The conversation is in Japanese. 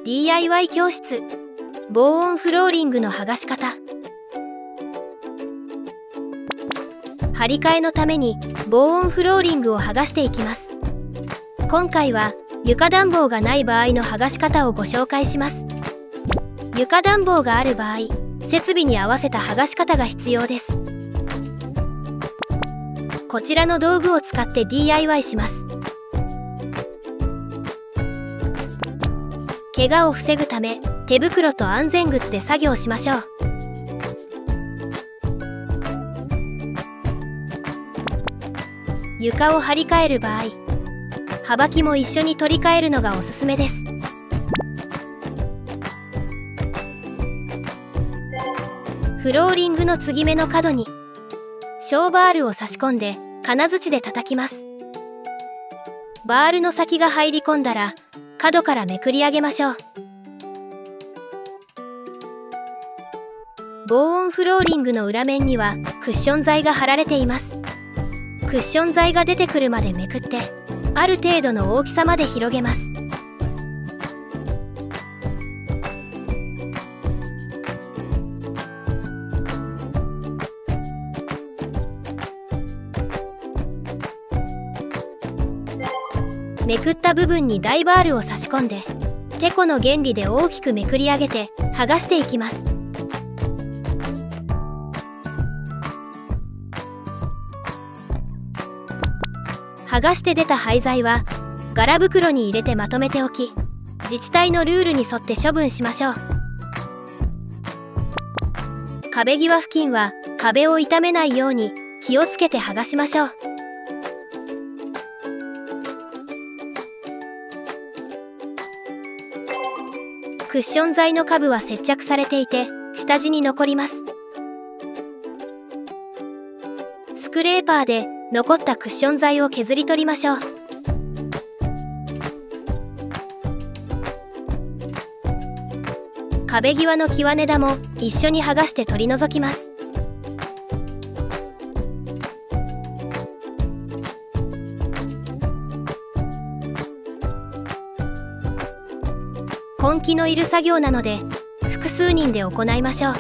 DIY 教室防音フローリングの剥がし方。張り替えのために防音フローリングを剥がしていきます。今回は床暖房がない場合の剥がし方をご紹介します。床暖房がある場合、設備に合わせた剥がし方が必要です。こちらの道具を使って DIY します。怪我を防ぐため手袋と安全靴で作業しましょう。床を張り替える場合、幅木も一緒に取り替えるのがおすすめです。フローリングの継ぎ目の角にショーバールを差し込んで金槌で叩きます。バールの先が入り込んだら角からめくり上げましょう。防音フローリングの裏面にはクッション材が貼られています。クッション材が出てくるまでめくってある程度の大きさまで広げます。めくった部分に大バールを差し込んでテコの原理で大きくめくり上げて剥がしていきます。剥がして出た廃材は柄袋に入れてまとめておき、自治体のルールに沿って処分しましょう。壁際付近は壁を傷めないように気をつけて剥がしましょう。クッション材の下部は接着されていて下地に残ります。スクレーパーで残ったクッション材を削り取りましょう。壁際の際ネタも一緒に剥がして取り除きます。根気のいる作業なので複数人で行いましょう。